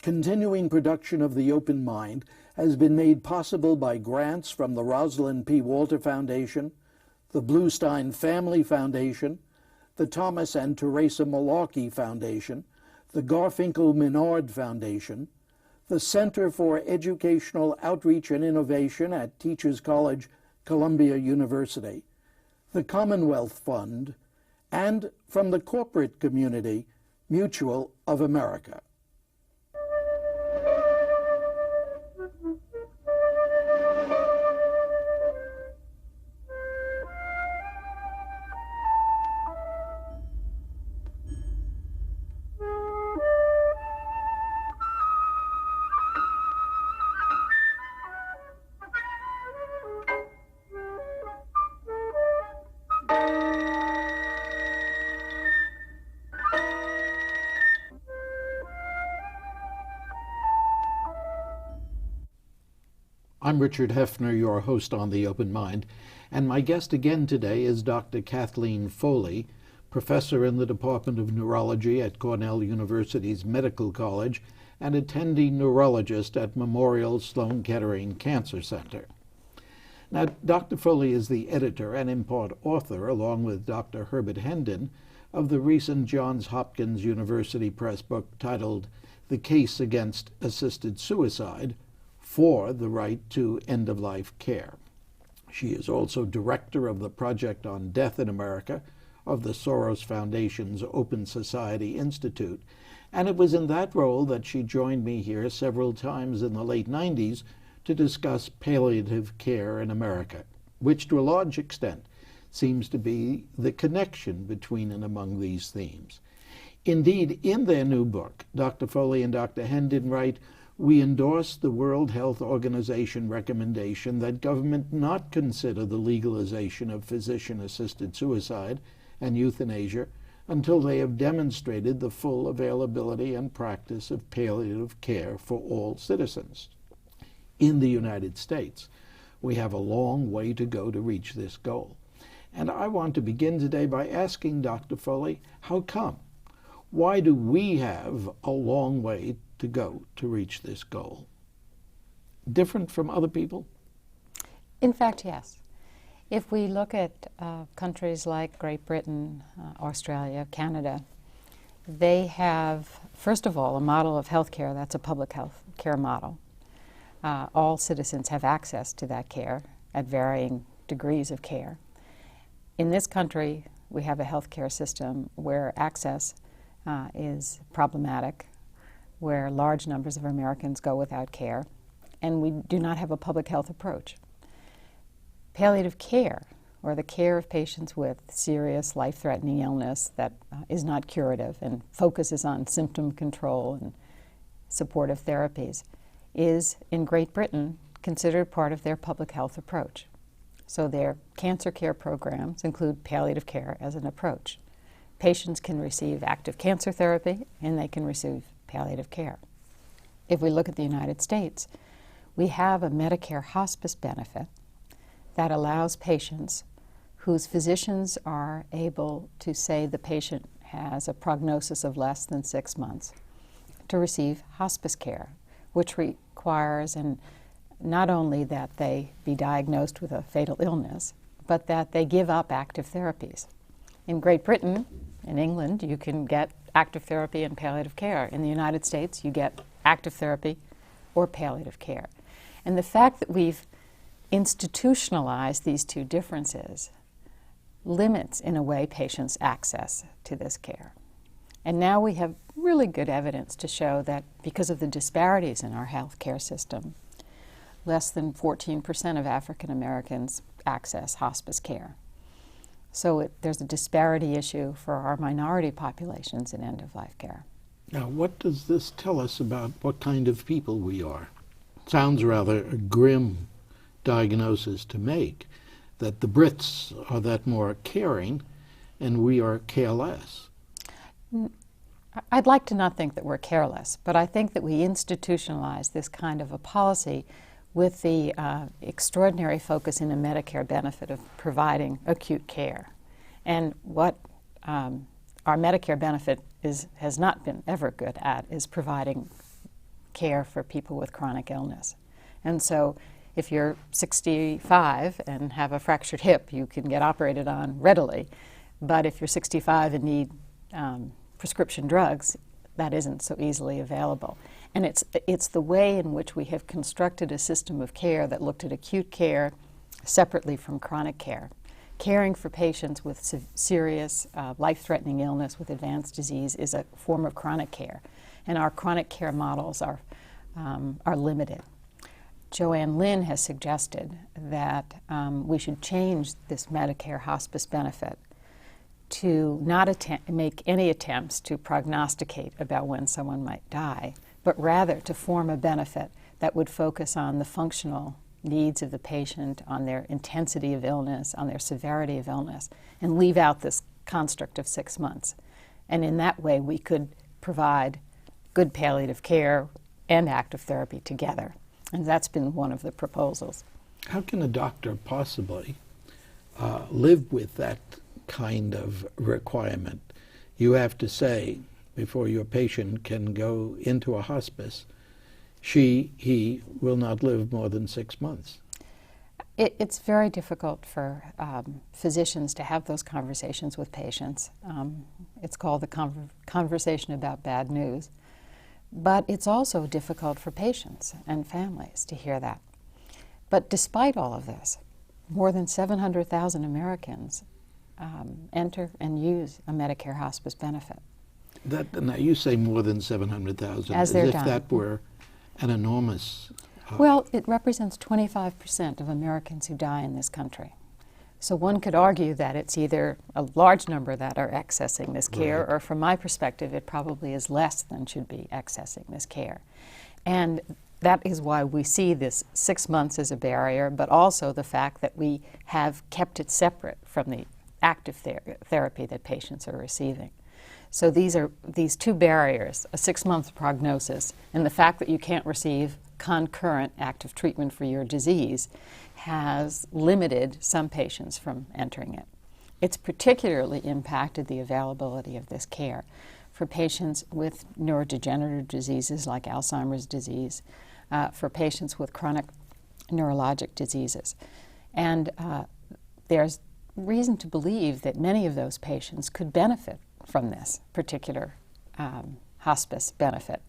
Continuing production of The Open Mind has been made possible by grants from the Rosalind P. Walter Foundation, the Bluestein Family Foundation, the Thomas and Teresa Malarkey Foundation, the Garfinkel Menard Foundation, the Center for Educational Outreach and Innovation at Teachers College, Columbia University, the Commonwealth Fund, and from the corporate community, Mutual of America. I'm Richard Heffner, your host on The Open Mind, and my guest again today is Dr. Kathleen Foley, professor in the Department of Neurology at Cornell University's Medical College and attending neurologist at Memorial Sloan Kettering Cancer Center. Now, Dr. Foley is the editor and in part author, along with Dr. Herbert Hendon, of the recent Johns Hopkins University Press book titled The Case Against Assisted Suicide, for the right to end-of-life care. She is also director of the Project on Death in America of the Soros Foundation's Open Society Institute, and it was in that role that she joined me here several times in the late 90s to discuss palliative care in America, which to a large extent seems to be the connection between and among these themes. Indeed, in their new book, Dr. Foley and Dr. Hendon write, "We endorse the World Health Organization recommendation that government not consider the legalization of physician-assisted suicide and euthanasia until they have demonstrated the full availability and practice of palliative care for all citizens." In the United States, we have a long way to go to reach this goal. And I want to begin today by asking Dr. Foley, how come? Why do we have a long way to go to reach this goal? Different from other people? In fact, yes. If we look at countries like Great Britain, Australia, Canada, they have, first of all, a model of healthcare that's a public health care model. All citizens have access to that care at varying degrees of care. In this country, we have a healthcare system where access is problematic, where large numbers of Americans go without care, and we do not have a public health approach. Palliative care, or the care of patients with serious life-threatening illness that is not curative and focuses on symptom control and supportive therapies, is in Great Britain considered part of their public health approach. So their cancer care programs include palliative care as an approach. Patients can receive active cancer therapy and they can receive palliative care. If we look at the United States, we have a Medicare Hospice benefit that allows patients whose physicians are able to say the patient has a prognosis of less than 6 months to receive hospice care, which requires not only that they be diagnosed with a fatal illness, but that they give up active therapies. In Great Britain, in England, you can get active therapy and palliative care. In the United States, you get active therapy or palliative care. And the fact that we've institutionalized these two differences limits, in a way, patients' access to this care. And now we have really good evidence to show that because of the disparities in our healthcare system, less than 14% of African Americans access hospice care. So there's a disparity issue for our minority populations in end-of-life care. Now, what does this tell us about what kind of people we are? It sounds rather a grim diagnosis to make, that the Brits are that more caring and we are careless. I'd like to not think that we're careless, but I think that we institutionalize this kind of a policy with the extraordinary focus in a Medicare benefit of providing acute care. And what our Medicare benefit has not been ever good at is providing care for people with chronic illness. And so if you're 65 and have a fractured hip, you can get operated on readily. But if you're 65 and need prescription drugs, that isn't so easily available. And it's the way in which we have constructed a system of care that looked at acute care separately from chronic care. Caring for patients with serious, life-threatening illness with advanced disease is a form of chronic care, and our chronic care models are limited. Joanne Lynn has suggested that we should change this Medicare hospice benefit to not make any attempts to prognosticate about when someone might die, but rather to form a benefit that would focus on the functional needs of the patient, on their intensity of illness, on their severity of illness, and leave out this construct of 6 months. And in that way, we could provide good palliative care and active therapy together. And that's been one of the proposals. How can a doctor possibly live with that kind of requirement? You have to say, before your patient can go into a hospice, he will not live more than 6 months. It's very difficult for physicians to have those conversations with patients. It's called the conversation about bad news. But it's also difficult for patients and families to hear that. But despite all of this, more than 700,000 Americans enter and use a Medicare hospice benefit. Now you say more than 700,000, as if done. that were an enormous... Well, it represents 25% of Americans who die in this country. So one could argue that it's either a large number that are accessing this care, right, or from my perspective, it probably is less than should be accessing this care. And that is why we see this 6 months as a barrier, but also the fact that we have kept it separate from the active therapy that patients are receiving. So these two barriers, a 6-month prognosis and the fact that you can't receive concurrent active treatment for your disease, has limited some patients from entering it. It's particularly impacted the availability of this care for patients with neurodegenerative diseases like Alzheimer's disease, for patients with chronic neurologic diseases. And there's reason to believe that many of those patients could benefit from this particular hospice benefit.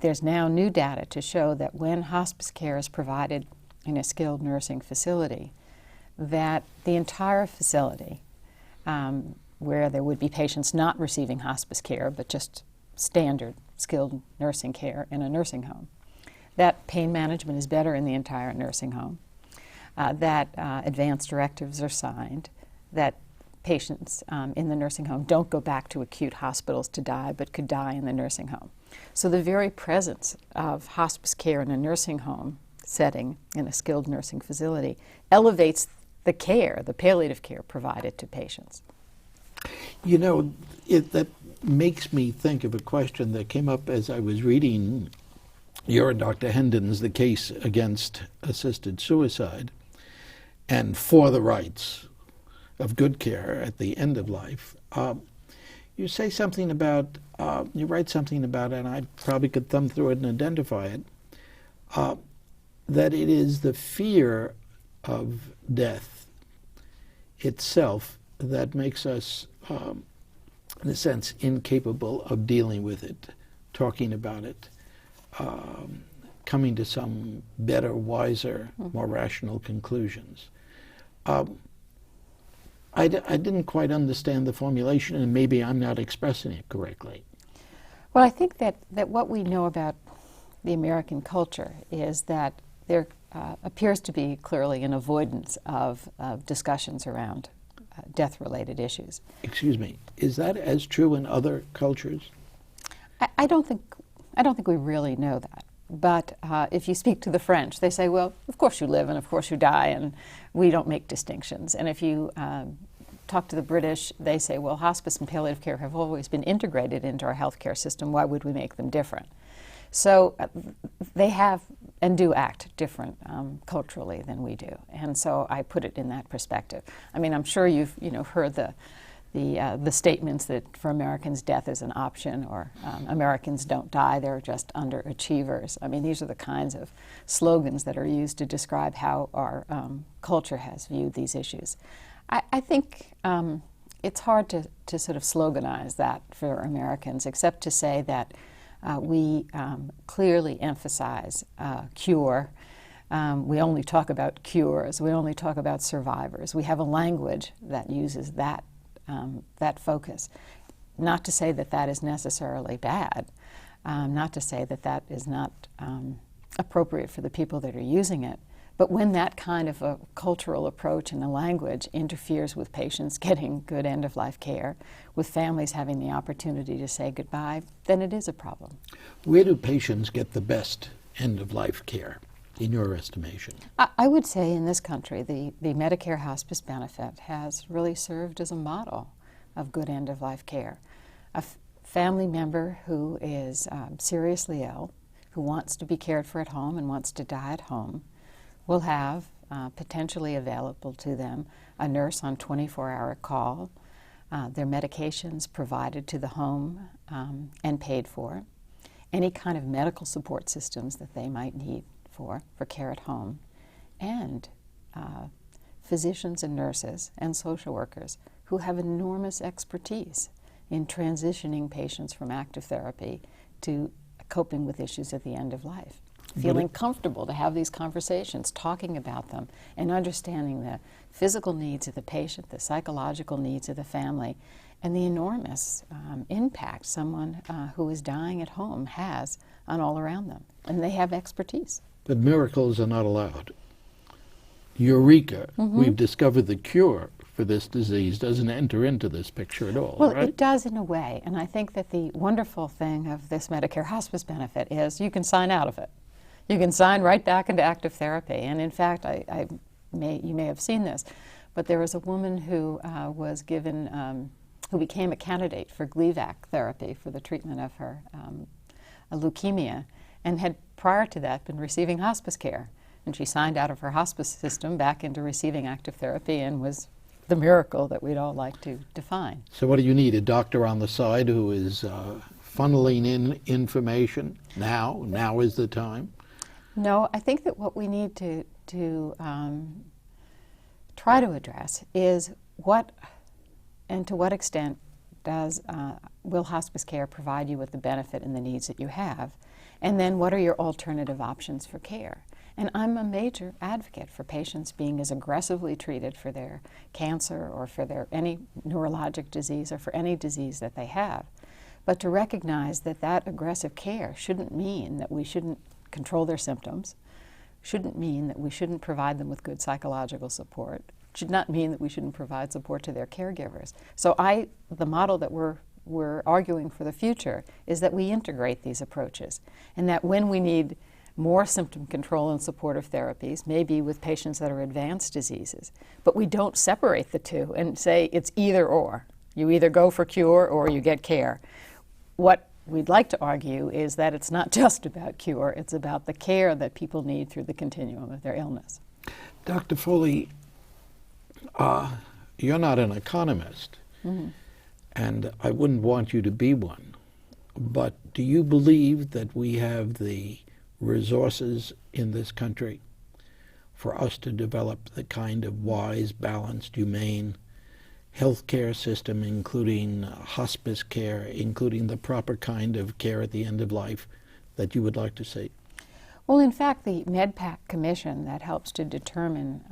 There's now new data to show that when hospice care is provided in a skilled nursing facility, that the entire facility, where there would be patients not receiving hospice care but just standard skilled nursing care in a nursing home, that pain management is better in the entire nursing home, that advance directives are signed, that patients in the nursing home don't go back to acute hospitals to die but could die in the nursing home. So the very presence of hospice care in a nursing home setting, in a skilled nursing facility, elevates the care, the palliative care provided to patients. You know, that makes me think of a question that came up as I was reading your and Dr. Hendon's The Case Against Assisted Suicide and for the rights of good care at the end of life. You say something about, you write something about, and I probably could thumb through it and identify it, that it is the fear of death itself that makes us, in a sense, incapable of dealing with it, talking about it, coming to some better, wiser, more rational conclusions. I didn't quite understand the formulation, and maybe I'm not expressing it correctly. Well, I think that what we know about the American culture is that there appears to be clearly an avoidance of discussions around death-related issues. Excuse me, is that as true in other cultures? I don't think we really know that. But if you speak to the French, they say, well, of course you live and of course you die, and we don't make distinctions. And if you talk to the British, they say, well, hospice and palliative care have always been integrated into our healthcare system. Why would we make them different? So they have and do act different culturally than we do. And so I put it in that perspective. I mean, I'm sure you've heard the the statements that for Americans death is an option, or Americans don't die, they're just underachievers. I mean, these are the kinds of slogans that are used to describe how our culture has viewed these issues. I think it's hard to sort of sloganize that for Americans, except to say that we clearly emphasize cure. We only talk about cures. We only talk about survivors. We have a language that uses that focus. Not to say that that is necessarily bad, not to say that that is not appropriate for the people that are using it, but when that kind of a cultural approach and a language interferes with patients getting good end-of-life care, with families having the opportunity to say goodbye, then it is a problem. Where do patients get the best end-of-life care, in your estimation? I would say in this country, the Medicare Hospice benefit has really served as a model of good end-of-life care. A family member who is seriously ill, who wants to be cared for at home and wants to die at home, will have potentially available to them a nurse on 24-hour call, their medications provided to the home and paid for, any kind of medical support systems that they might need for care at home, and physicians and nurses and social workers who have enormous expertise in transitioning patients from active therapy to coping with issues at the end of life. Feeling comfortable to have these conversations, talking about them, and understanding the physical needs of the patient, the psychological needs of the family, and the enormous impact someone who is dying at home has on all around them. And they have expertise. But miracles are not allowed. Eureka, we've discovered the cure for this disease, doesn't enter into this picture at all, well, right? it does in a way, and I think that the wonderful thing of this Medicare Hospice benefit is you can sign out of it. You can sign right back into active therapy, and in fact, you may have seen this, but there was a woman who was given, who became a candidate for Gleevec therapy for the treatment of her leukemia, and had prior to that been receiving hospice care. And she signed out of her hospice system back into receiving active therapy and was the miracle that we'd all like to define. So what do you need? A doctor on the side who is funneling in information now? Now is the time? No, I think that what we need to try to address is what and to what extent will hospice care provide you with the benefit and the needs that you have, and then what are your alternative options for care. And I'm a major advocate for patients being as aggressively treated for their cancer or for their any neurologic disease or for any disease that they have. But to recognize that that aggressive care shouldn't mean that we shouldn't control their symptoms, shouldn't mean that we shouldn't provide them with good psychological support, should not mean that we shouldn't provide support to their caregivers. So the model that we're arguing for the future is that we integrate these approaches, and that when we need more symptom control and supportive therapies, maybe with patients that are advanced diseases, but we don't separate the two and say it's either or. You either go for cure or you get care. What we'd like to argue is that it's not just about cure, it's about the care that people need through the continuum of their illness. Dr. Foley, you're not an economist, and I wouldn't want you to be one, but do you believe that we have the resources in this country for us to develop the kind of wise, balanced, humane healthcare system, including hospice care, including the proper kind of care at the end of life that you would like to see? Well, in fact, the MedPAC Commission that helps to determine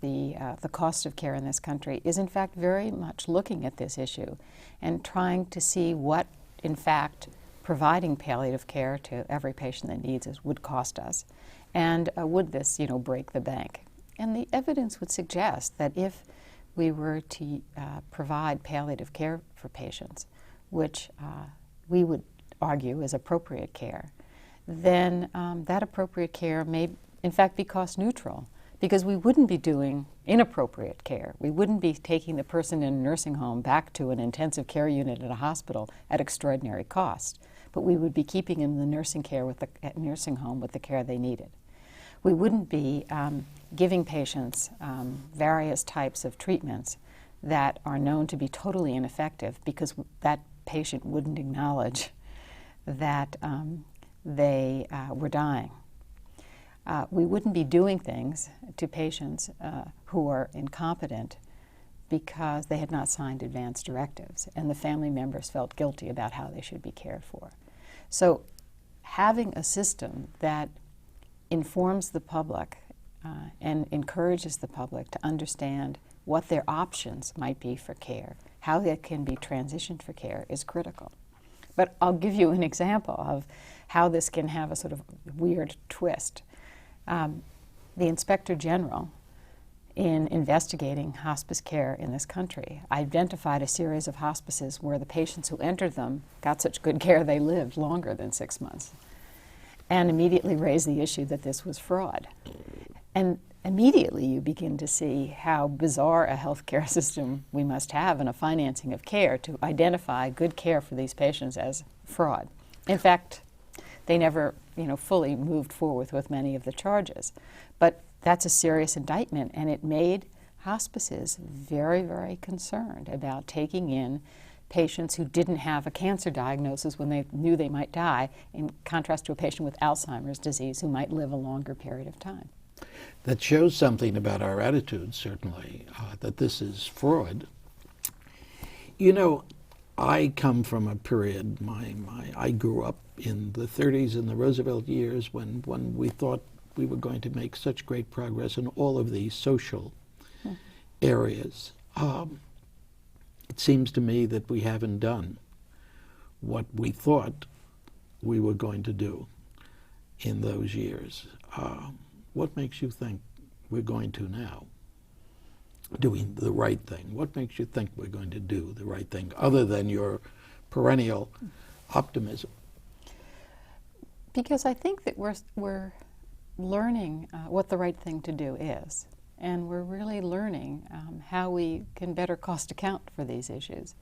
the cost of care in this country is in fact very much looking at this issue and trying to see what, in fact, providing palliative care to every patient that needs it would cost us, and would this, break the bank? And the evidence would suggest that if we were to provide palliative care for patients, which we would argue is appropriate care, then that appropriate care may, in fact, be cost neutral, because we wouldn't be doing inappropriate care. We wouldn't be taking the person in a nursing home back to an intensive care unit at a hospital at extraordinary cost, but we would be keeping them in the nursing home with the care they needed. We wouldn't be giving patients various types of treatments that are known to be totally ineffective because that patient wouldn't acknowledge that they were dying. We wouldn't be doing things to patients who are incompetent because they had not signed advance directives and the family members felt guilty about how they should be cared for. So having a system that informs the public and encourages the public to understand what their options might be for care, how they can be transitioned for care, is critical. But I'll give you an example of how this can have a sort of weird twist. The Inspector General, in investigating hospice care in this country, identified a series of hospices where the patients who entered them got such good care they lived longer than 6 months, and immediately raised the issue that this was fraud. And immediately you begin to see how bizarre a healthcare system we must have and a financing of care to identify good care for these patients as fraud. In fact, they never, fully moved forward with many of the charges. But that's a serious indictment, and it made hospices very, very concerned about taking in patients who didn't have a cancer diagnosis when they knew they might die, in contrast to a patient with Alzheimer's disease who might live a longer period of time. That shows something about our attitude, certainly, that this is fraud. I come from a period, I grew up in the 30s and the Roosevelt years when we thought we were going to make such great progress in all of these social areas. It seems to me that we haven't done what we thought we were going to do in those years. What makes you think we're going to now? Doing the right thing. What makes you think we're going to do the right thing, other than your perennial optimism? Because I think that we're learning what the right thing to do is, and we're really learning how we can better cost account for these issues,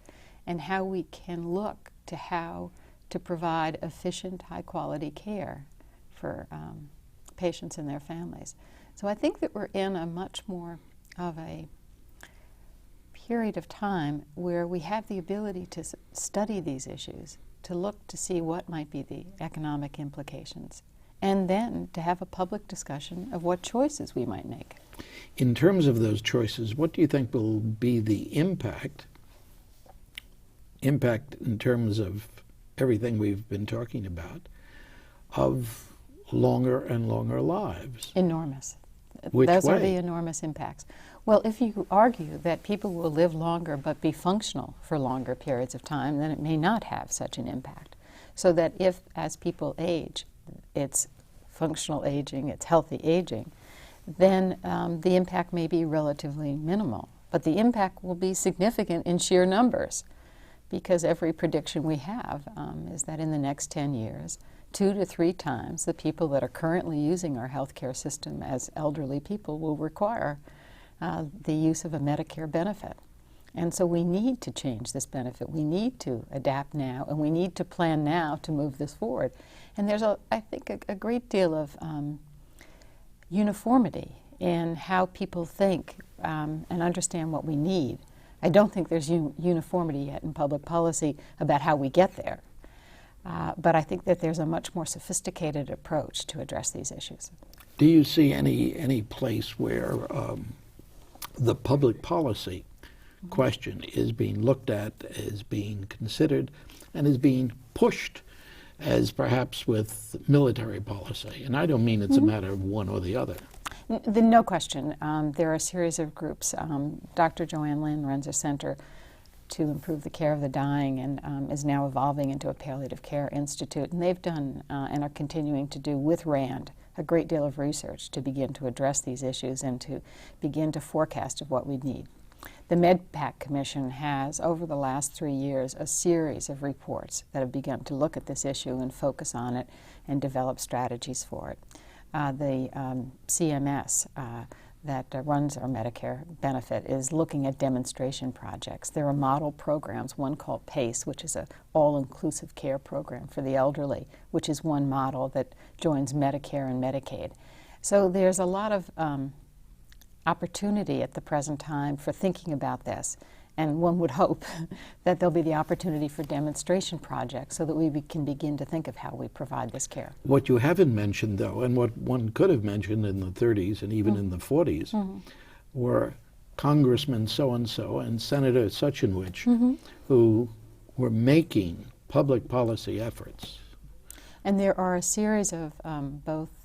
and how we can look to how to provide efficient, high-quality care for patients and their families. So I think that we're in a much more of a period of time where we have the ability to study these issues, to look to see what might be the economic implications, and then to have a public discussion of what choices we might make. In terms of those choices, what do you think will be the impact in terms of everything we've been talking about, of longer and longer lives? Enormous. Which Those way? are the enormous impacts. Well, if you argue that people will live longer but be functional for longer periods of time, then it may not have such an impact. So that if, as people age, it's functional aging, it's healthy aging, then the impact may be relatively minimal. But the impact will be significant in sheer numbers, because every prediction we have is that in the next 10 years, 2 to 3 times the people that are currently using our healthcare system as elderly people will require the use of a Medicare benefit. And so we need to change this benefit. We need to adapt now, and we need to plan now to move this forward. And there's, I think, a great deal of uniformity in how people think and understand what we need. I don't think there's uniformity yet in public policy about how we get there. But I think that there's a much more sophisticated approach to address these issues. Do you see any place where the public policy question is being looked at, is being considered, and is being pushed, as perhaps with military policy? And I don't mean it's a matter of one or the other. No question. There are a series of groups. Dr. Joanne Lynn runs a center to improve the care of the dying, and is now evolving into a palliative care institute. And they've done and are continuing to do with RAND a great deal of research to begin to address these issues and to begin to forecast of what we need. The MedPAC Commission has, over the last 3 years, a series of reports that have begun to look at this issue and focus on it and develop strategies for it. The CMS that runs our Medicare benefit is looking at demonstration projects. There are model programs, one called PACE, which is an all-inclusive care program for the elderly, which is one model that joins Medicare and Medicaid. So there's a lot of opportunity at the present time for thinking about this. And one would hope that there'll be the opportunity for demonstration projects so that we can begin to think of how we provide this care. What you haven't mentioned, though, and what one could have mentioned in the 30s and even in the 40s, were Congressman so-and-so and Senator such-and-which who were making public policy efforts. And there are a series of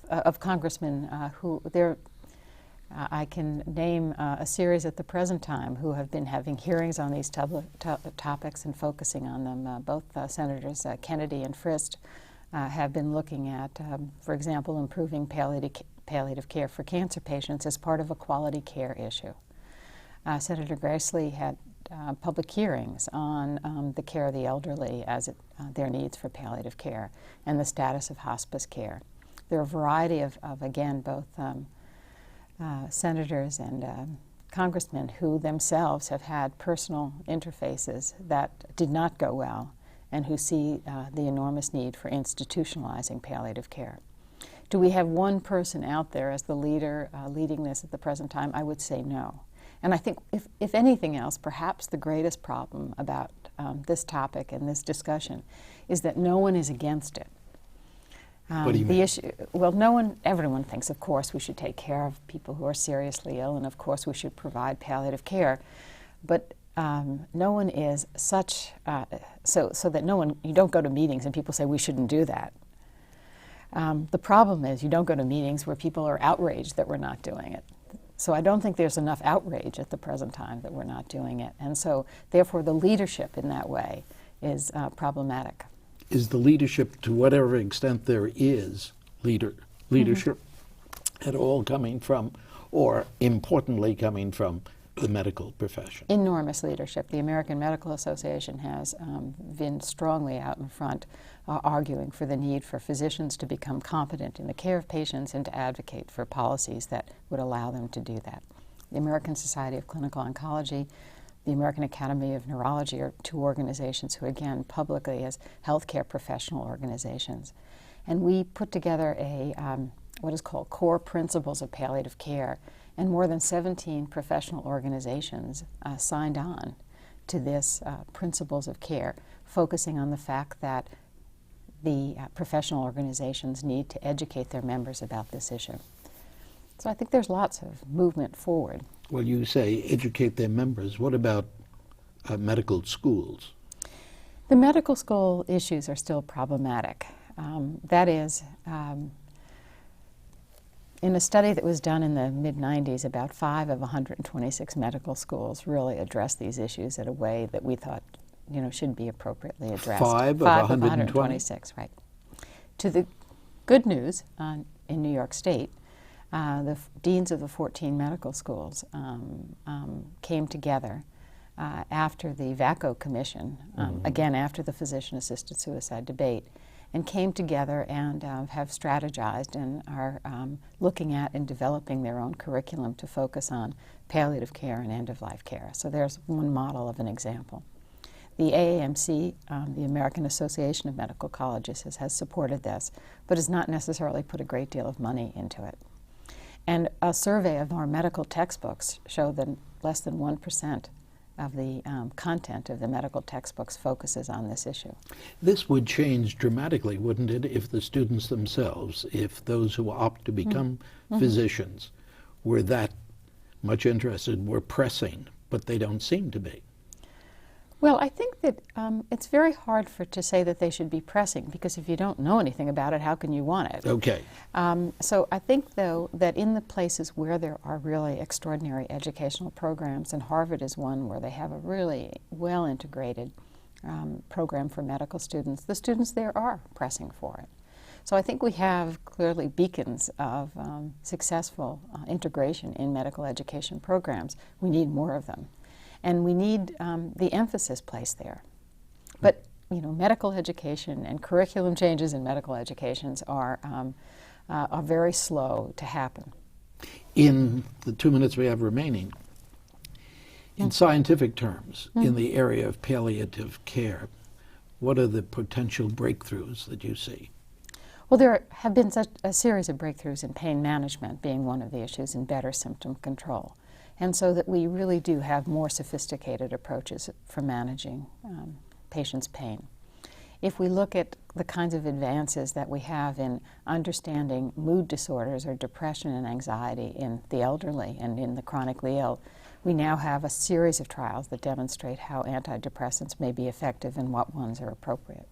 of congressmen who I can name a series at the present time who have been having hearings on these topics and focusing on them. Both Senators Kennedy and Frist have been looking at, for example, improving palliative care for cancer patients as part of a quality care issue. Senator Grassley had public hearings on the care of the elderly as their needs for palliative care and the status of hospice care. There are a variety of again, both senators and congressmen who themselves have had personal interfaces that did not go well and who see the enormous need for institutionalizing palliative care. Do we have one person out there as the leader leading this at the present time? I would say no. And I think, if anything else, perhaps the greatest problem about this topic and this discussion is that no one is against it. What do you mean? Well, everyone thinks, of course, we should take care of people who are seriously ill, and of course we should provide palliative care. But no one is such, so that no one, you don't go to meetings and people say we shouldn't do that. The problem is you don't go to meetings where people are outraged that we're not doing it. So I don't think there's enough outrage at the present time that we're not doing it. And so, therefore, the leadership in that way is problematic. Is the leadership, to whatever extent there is leadership at all, coming from, or importantly coming from, the medical profession? Enormous leadership. The American Medical Association has been strongly out in front arguing for the need for physicians to become competent in the care of patients and to advocate for policies that would allow them to do that. The American Society of Clinical Oncology, the American Academy of Neurology are two organizations who, again, publicly as healthcare professional organizations. And we put together a what is called Core Principles of Palliative Care, and more than 17 professional organizations signed on to this Principles of Care, focusing on the fact that the professional organizations need to educate their members about this issue. So I think there's lots of movement forward. Well, you say educate their members. What about medical schools? The medical school issues are still problematic. That is, in a study that was done in the mid-90s, about 5 of 126 medical schools really addressed these issues in a way that we thought, should be appropriately addressed. 5 of 126, right. To the good news, in New York State, the deans of the 14 medical schools came together after the VACO Commission, again after the physician-assisted suicide debate, and came together and have strategized and are looking at and developing their own curriculum to focus on palliative care and end-of-life care. So there's one model of an example. The AAMC, the American Association of Medical Colleges, has supported this, but has not necessarily put a great deal of money into it. And a survey of our medical textbooks showed that less than 1% of the content of the medical textbooks focuses on this issue. This would change dramatically, wouldn't it, if the students themselves, if those who opt to become physicians were that much interested, were pressing, but they don't seem to be? Well, I think that it's very hard to say that they should be pressing, because if you don't know anything about it, how can you want it? Okay. So I think, though, that in the places where there are really extraordinary educational programs, and Harvard is one where they have a really well-integrated program for medical students, the students there are pressing for it. So I think we have clearly beacons of successful integration in medical education programs. We need more of them. And we need the emphasis placed there. But medical education and curriculum changes in medical educations are very slow to happen. In the 2 minutes we have remaining, in scientific terms, in the area of palliative care, what are the potential breakthroughs that you see? Well, there have been such a series of breakthroughs in pain management being one of the issues, in better symptom control. And so that we really do have more sophisticated approaches for managing patients' pain. If we look at the kinds of advances that we have in understanding mood disorders or depression and anxiety in the elderly and in the chronically ill, we now have a series of trials that demonstrate how antidepressants may be effective and what ones are appropriate.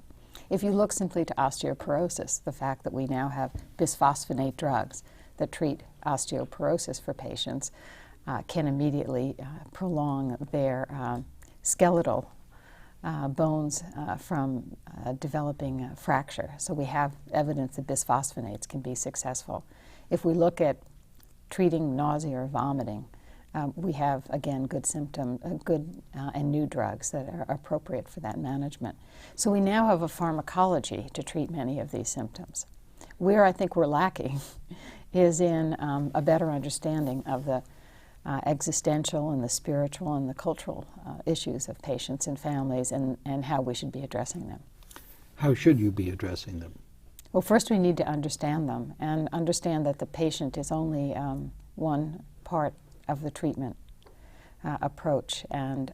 If you look simply to osteoporosis, the fact that we now have bisphosphonate drugs that treat osteoporosis for patients can immediately prolong their skeletal bones from developing a fracture. So we have evidence that bisphosphonates can be successful. If we look at treating nausea or vomiting, we have, again, good and new drugs that are appropriate for that management. So we now have a pharmacology to treat many of these symptoms. Where I think we're lacking is in a better understanding of the existential and the spiritual and the cultural issues of patients and families and how we should be addressing them. How should you be addressing them? Well, first we need to understand them and understand that the patient is only one part of the treatment approach, and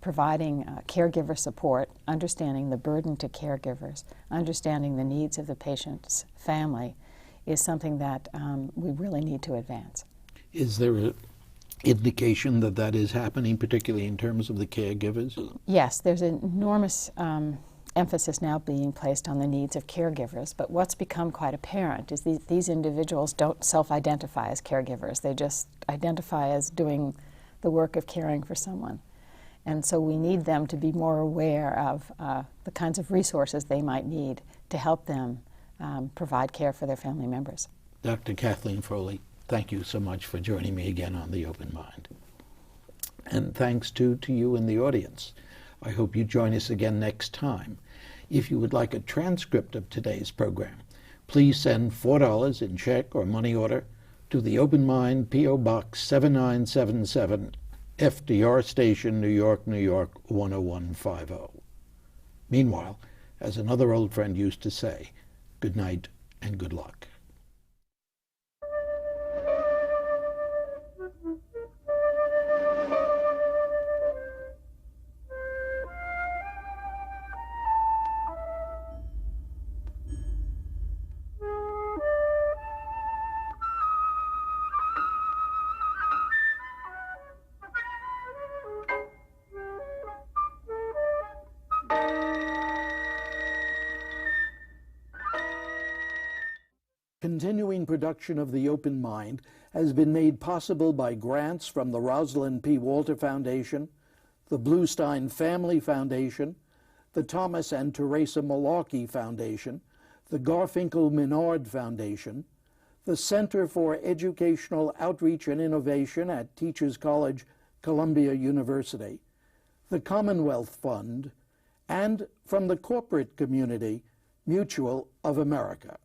providing caregiver support, understanding the burden to caregivers, understanding the needs of the patient's family is something that we really need to advance. Is there an indication that that is happening, particularly in terms of the caregivers? Yes, there's an enormous emphasis now being placed on the needs of caregivers, but what's become quite apparent is these individuals don't self-identify as caregivers. They just identify as doing the work of caring for someone. And so we need them to be more aware of the kinds of resources they might need to help them provide care for their family members. Dr. Kathleen Foley, thank you so much for joining me again on The Open Mind. And thanks to you in the audience. I hope you join us again next time. If you would like a transcript of today's program, please send $4 in check or money order to The Open Mind, P.O. Box 7977, FDR Station, New York, New York 10150. Meanwhile, as another old friend used to say, good night and good luck. Continuing production of The Open Mind has been made possible by grants from the Rosalind P. Walter Foundation, the Bluestein Family Foundation, the Thomas and Teresa Malarkey Foundation, the Garfinkel Menard Foundation, the Center for Educational Outreach and Innovation at Teachers College, Columbia University, the Commonwealth Fund, and from the corporate community, Mutual of America.